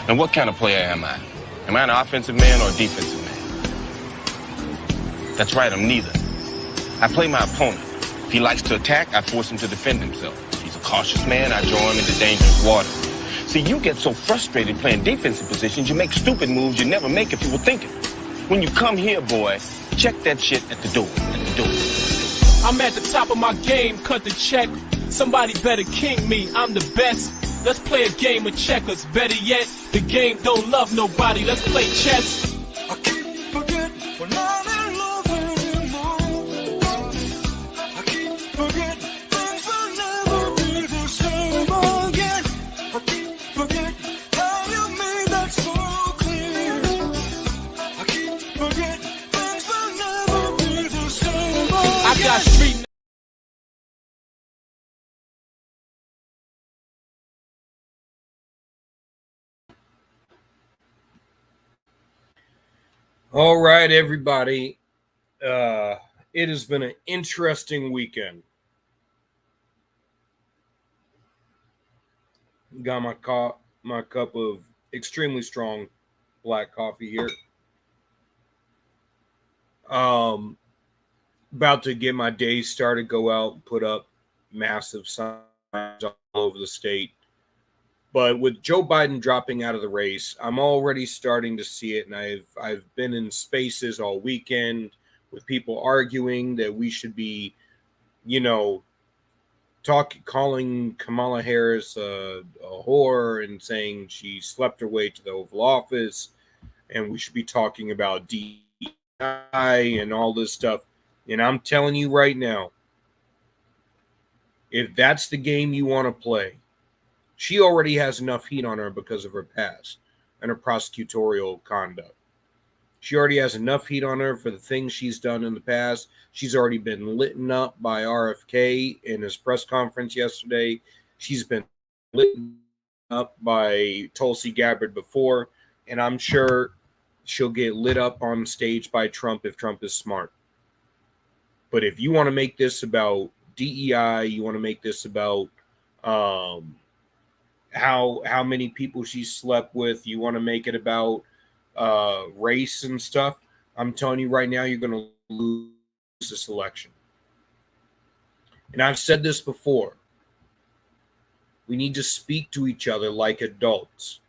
And what kind of player am I? Am I an offensive man or a defensive man? That's right, I'm neither. I play my opponent. If he likes to attack, I force him to defend himself. If he's a cautious man, I draw him into dangerous water. See, you get so frustrated playing defensive positions, you make stupid moves you never make if you were thinking. When you come here, boy, check that shit at the door, I'm at the top of my game, cut the check. Somebody better king me, I'm the best. Let's play a game of checkers. Better yet, the game don't love nobody. Let's play chess. I keep forgetting we're not in love anymore. I keep forgetting things will never be the same again. I keep forgetting how you made that so clear. I keep forgetting things will never be the same again. I got street. All right, everybody. It has been an interesting weekend. Got my cup of extremely strong black coffee here. About to get my day started, go out, put up massive signs all over the state. But with Joe Biden dropping out of the race, I'm already starting to see it, and I've been in spaces all weekend with people arguing that we should be, calling Kamala Harris a whore and saying she slept her way to the Oval Office, and we should be talking about DEI and all this stuff. And I'm telling you right now, if that's the game you want to play, she already has enough heat on her because of her past and her prosecutorial conduct. She already has enough heat on her for the things she's done in the past. She's already been lit up by RFK in his press conference yesterday. She's been lit up by Tulsi Gabbard before, and I'm sure she'll get lit up on stage by Trump if Trump is smart. But if you want to make this about DEI, you want to make this about how many people she slept with, you want to make it about race and stuff, I'm telling you right now, you're going to lose this election. And I've said this before. We need to speak to each other like adults.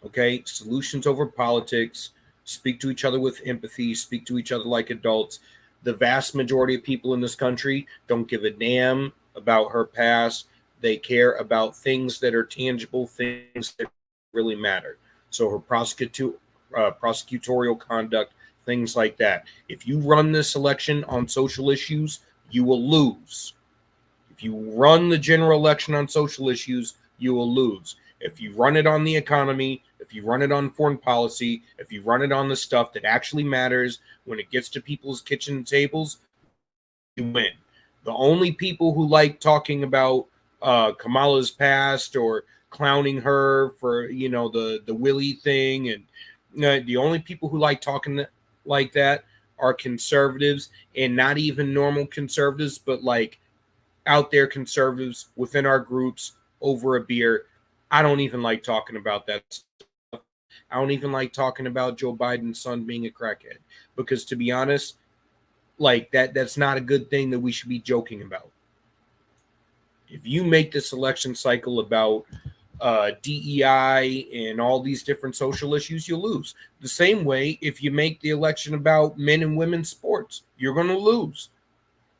Okay? Solutions over politics. Speak to each other with empathy. Speak to each other like adults. The vast majority of people in this country don't give a damn about her past. They care about things that are tangible, things that really matter. So her prosecutorial conduct, things like that. If you run this election on social issues, you will lose. If you run the general election on social issues, you will lose. If you run it on the economy, if you run it on foreign policy, if you run it on the stuff that actually matters, when it gets to people's kitchen tables, you win. The only people who like talking about Kamala's past or clowning her for the Willie thing, and the only people who like talking like that are conservatives, and not even normal conservatives, but like out there conservatives within our groups over a beer. I don't even like talking about that stuff. I don't even like talking about Joe Biden's son being a crackhead, because to be honest, like that's not a good thing that we should be joking about. If you make this election cycle about DEI and all these different social issues, you'll lose. The same way, if you make the election about men and women's sports, you're going to lose.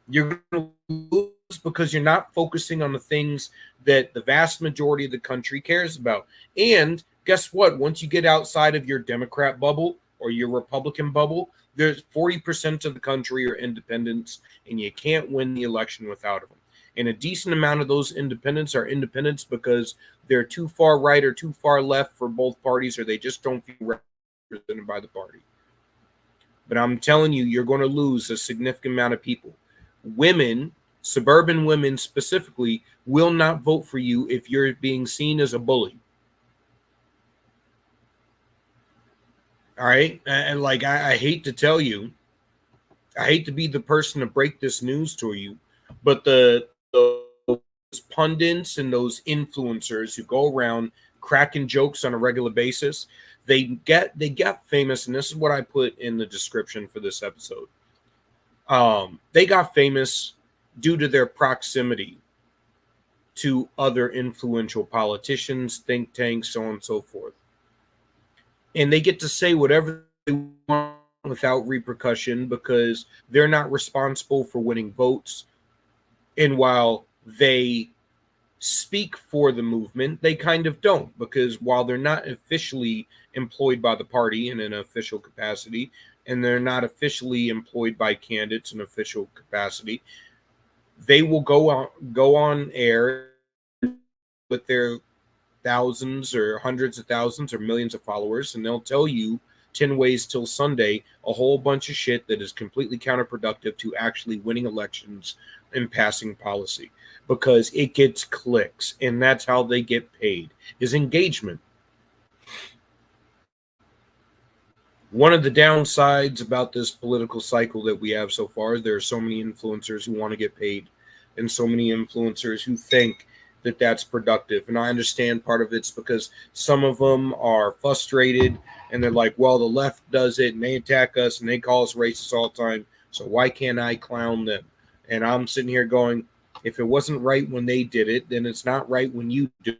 You're going to lose because you're not focusing on the things that the vast majority of the country cares about. And guess what? Once you get outside of your Democrat bubble or your Republican bubble, there's 40% of the country are independents, and you can't win the election without them. And a decent amount of those independents are independents because they're too far right or too far left for both parties, or they just don't feel represented by the party. But I'm telling you, you're going to lose a significant amount of people. Women, suburban women specifically, will not vote for you if you're being seen as a bully. All right? And like, I hate to tell you, I hate to be the person to break this news to you, but those pundits and those influencers who go around cracking jokes on a regular basis. They got famous, and this is what I put in the description for this episode. They got famous due to their proximity to other influential politicians, think tanks, so on and so forth. And they get to say whatever they want without repercussion because they're not responsible for winning votes. And while they speak for the movement, they kind of don't, because while they're not officially employed by the party in an official capacity, and they're not officially employed by candidates in official capacity, they will go on air with their thousands or hundreds of thousands or millions of followers, and they'll tell you 10 ways till Sunday a whole bunch of shit that is completely counterproductive to actually winning elections and passing policy, because it gets clicks, and that's how they get paid, is engagement. One of the downsides about this political cycle that we have so far, there are so many influencers who want to get paid and so many influencers who think that that's productive. And I understand part of it's because some of them are frustrated and they're like, well, the left does it and they attack us and they call us racist all the time, so why can't I clown them? And I'm sitting here going, if it wasn't right when they did it, then it's not right when you do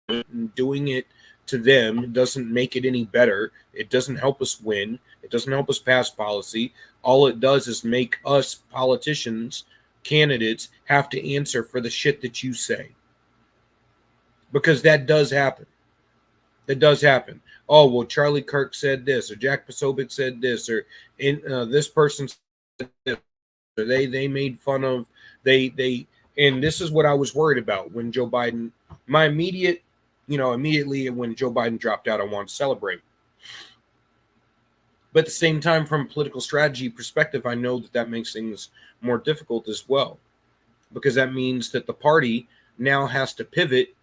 it. And doing it to them doesn't make it any better. It doesn't help us win. It doesn't help us pass policy. All it does is make us politicians, candidates, have to answer for the shit that you say. Because that does happen. That does happen. Oh, well, Charlie Kirk said this, or Jack Posobiec said this, or this person said this, or they made fun of, and this is what I was worried about when Joe Biden, immediately when Joe Biden dropped out, I wanted to celebrate. But at the same time, from a political strategy perspective, I know that makes things more difficult as well, because that means that the party now has to pivot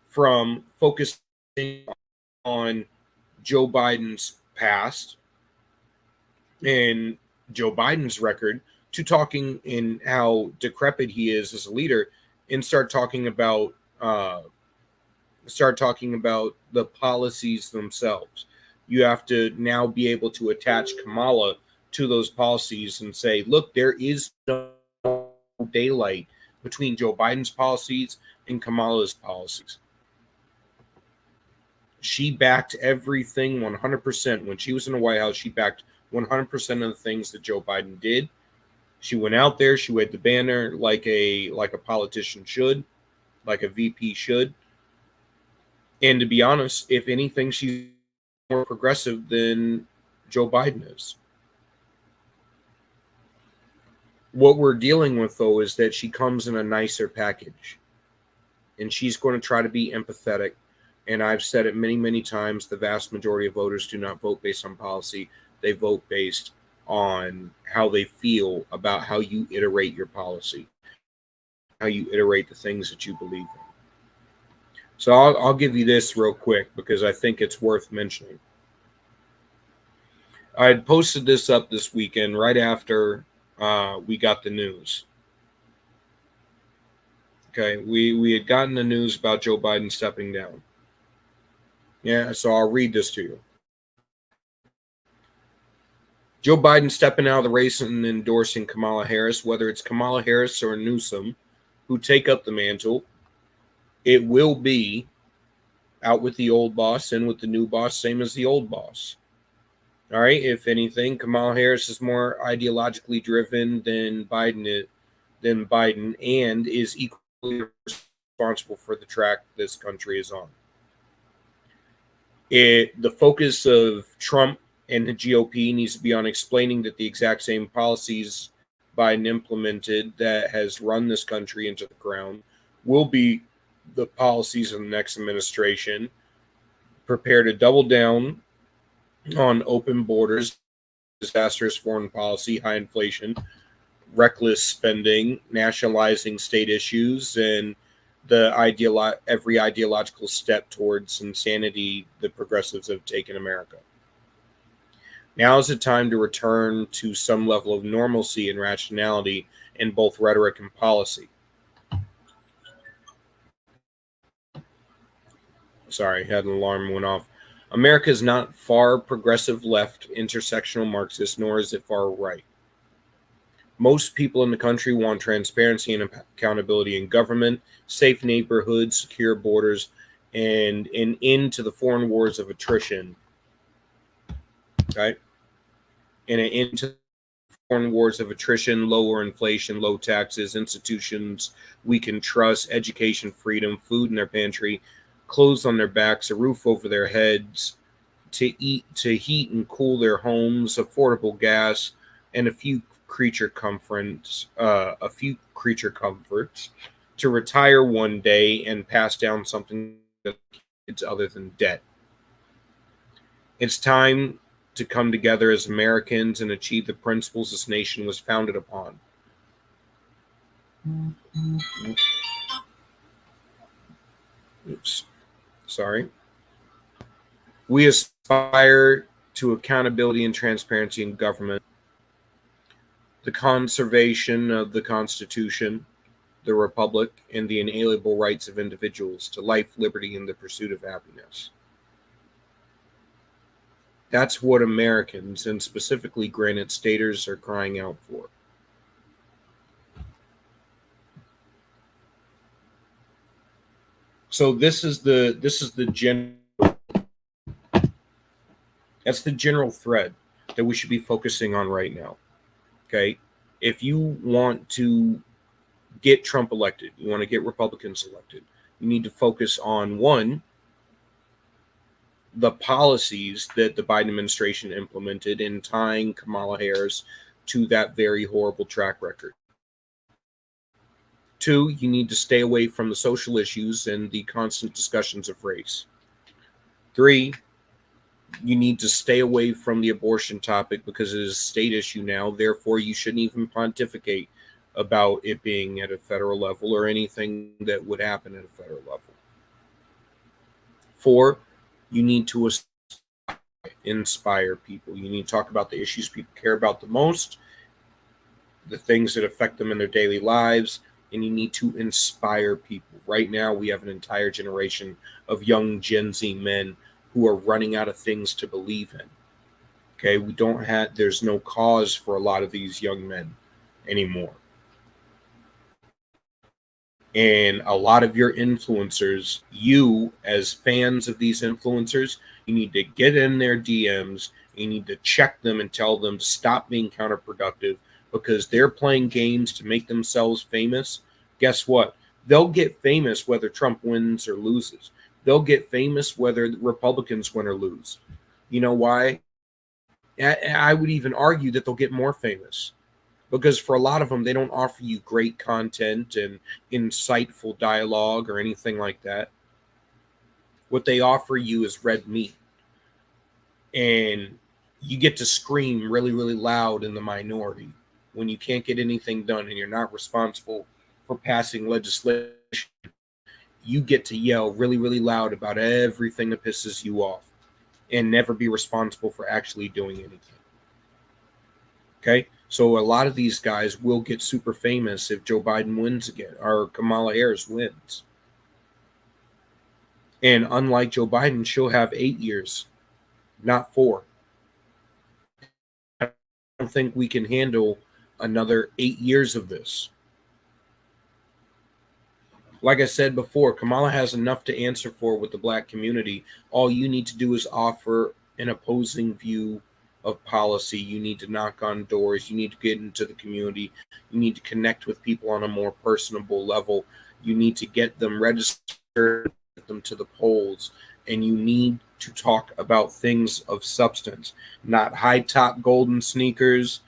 from focusing on Joe Biden's past and Joe Biden's record to talking in how decrepit he is as a leader, and start talking about the policies themselves. You have to now be able to attach Kamala to those policies and say, look, there is no daylight between Joe Biden's policies and Kamala's policies. She backed everything 100%. When she was in the White House, she backed 100% of the things that Joe Biden did. She went out there, she waved the banner like a politician should, like a VP should. And to be honest, if anything, she's more progressive than Joe Biden is. What we're dealing with, though, is that she comes in a nicer package. And she's going to try to be empathetic. And I've said it many, many times, the vast majority of voters do not vote based on policy. They vote based on how they feel about how you iterate your policy, how you iterate the things that you believe in. So I'll give you this real quick because I think it's worth mentioning. I had posted this up this weekend right after we got the news. Okay, we had gotten the news about Joe Biden stepping down. Yeah, so I'll read this to you. Joe Biden stepping out of the race and endorsing Kamala Harris, whether it's Kamala Harris or Newsom who take up the mantle, it will be out with the old boss and with the new boss, same as the old boss. All right, if anything, Kamala Harris is more ideologically driven than Biden and is equally responsible for the track this country is on. The focus of Trump and the GOP needs to be on explaining that the exact same policies Biden implemented that has run this country into the ground will be the policies of the next administration. Prepare to double down on open borders, disastrous foreign policy, high inflation, reckless spending, nationalizing state issues, and every ideological step towards insanity the progressives have taken America. Now is the time to return to some level of normalcy and rationality in both rhetoric and policy. Sorry, had an alarm went off. America is not far progressive left, intersectional Marxist, nor is it far right. Most people in the country want transparency and accountability in government, safe neighborhoods, secure borders, and an end to the foreign wars of attrition. Right? And an end to foreign wars of attrition, lower inflation, low taxes, institutions we can trust, education, freedom, food in their pantry, clothes on their backs, a roof over their heads, to heat and cool their homes, affordable gas, and a few creature comforts, to retire one day and pass down something to kids other than debt. It's time to come together as Americans and achieve the principles this nation was founded upon. Oops. Sorry. We aspire to accountability and transparency in government, the conservation of the Constitution, the Republic, and the inalienable rights of individuals to life, liberty, and the pursuit of happiness. That's what Americans, and specifically Granite Staters, are crying out for. So this is the general. That's the general thread that we should be focusing on right now. Okay, if you want to get Trump elected, you want to get Republicans elected, you need to focus on, one, the policies that the Biden administration implemented in tying Kamala Harris to that very horrible track record. Two, you need to stay away from the social issues and the constant discussions of race. Three, you need to stay away from the abortion topic because it is a state issue now. Therefore, you shouldn't even pontificate about it being at a federal level or anything that would happen at a federal level. Four, you need to inspire people. You need to talk about the issues people care about the most, the things that affect them in their daily lives, and you need to inspire people. Right now, we have an entire generation of young Gen Z men who are running out of things to believe in. Okay, there's no cause for a lot of these young men anymore. And a lot of your influencers, you as fans of these influencers, you need to get in their DMs, you need to check them and tell them to stop being counterproductive because they're playing games to make themselves famous. Guess what? They'll get famous whether Trump wins or loses. They'll get famous whether the Republicans win or lose. You know why? I would even argue that they'll get more famous because for a lot of them, they don't offer you great content and insightful dialogue or anything like that. What they offer you is red meat. And you get to scream really, really loud in the minority when you can't get anything done and you're not responsible for passing legislation. You get to yell really, really loud about everything that pisses you off and never be responsible for actually doing anything. Okay? So a lot of these guys will get super famous if Joe Biden wins again or Kamala Harris wins. And unlike Joe Biden, she'll have 8 years, not 4. I don't think we can handle another 8 years of this. Like I said before, Kamala has enough to answer for with the black community. All you need to do is offer an opposing view of policy. You need to knock on doors. You need to get into the community. You need to connect with people on a more personable level. You need to get them registered, get them to the polls, and you need to talk about things of substance, not high top golden sneakers,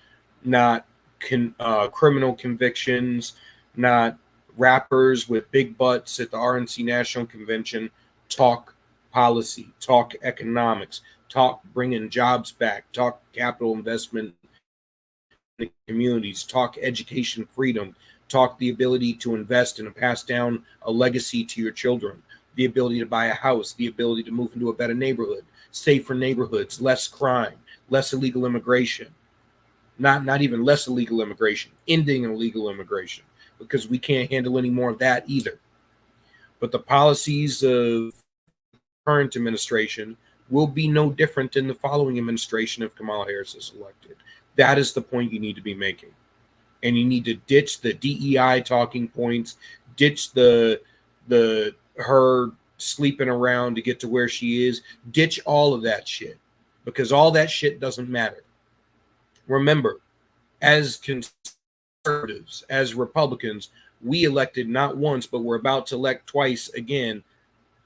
not criminal convictions, not rappers with big butts at the RNC National Convention. Talk policy, talk economics, talk bringing jobs back, talk capital investment in the communities, talk education freedom, talk the ability to invest and pass down a legacy to your children, the ability to buy a house, the ability to move into a better neighborhood, safer neighborhoods, less crime, less illegal immigration. Not even less illegal immigration, ending illegal immigration, because we can't handle any more of that either. But the policies of current administration will be no different than the following administration if Kamala Harris is elected. That is the point you need to be making. And you need to ditch the DEI talking points, ditch the her sleeping around to get to where she is, ditch all of that shit, because all that shit doesn't matter. Remember, as conservatives, as Republicans, we elected not once, but we're about to elect twice again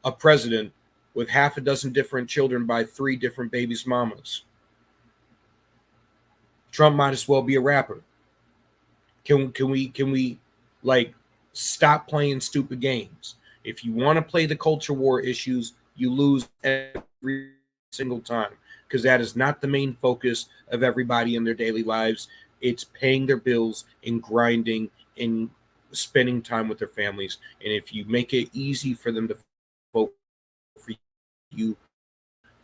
a president with half a dozen different children by 3 different babies' mamas. Trump might as well be a rapper. Can we like stop playing stupid games? If you want to play the culture war issues, you lose every single time, because that is not the main focus of everybody in their daily lives. It's paying their bills and grinding and spending time with their families. And if you make it easy for them to vote for you,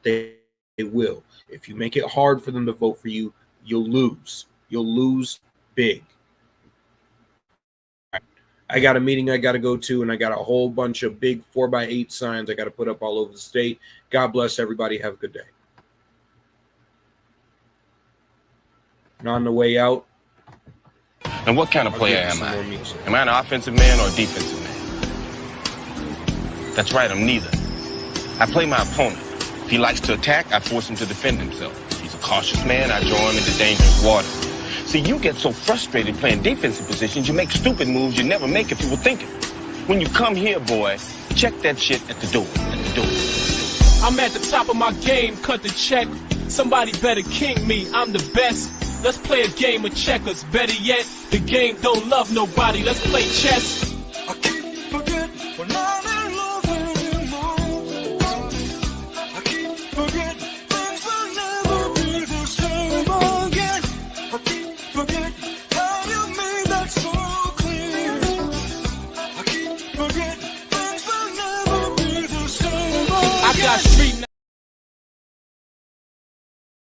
they will. If you make it hard for them to vote for you, you'll lose. You'll lose big. I got a meeting I got to go to, and I got a whole bunch of big 4x8 signs I got to put up all over the state. God bless everybody. Have a good day. And on the way out, And what kind of player am I? Am I an offensive man or a defensive man? That's right, I'm neither. I play my opponent. If he likes to attack, I force him to defend himself. If he's a cautious man, I draw him into dangerous water. See, you get so frustrated playing defensive positions, you make stupid moves you never make if you were thinking. When you come here, boy, check that shit at the door. I'm at the top of my game, cut the check. Somebody better king me, I'm the best. Let's play a game of checkers. Better yet, the game don't love nobody. Let's play chess. I keep forgetting we're not in love anymore. I keep forgetting things will never be the same again. I keep forgetting how you made that so clear. I keep forgetting things will never be the same again. I got street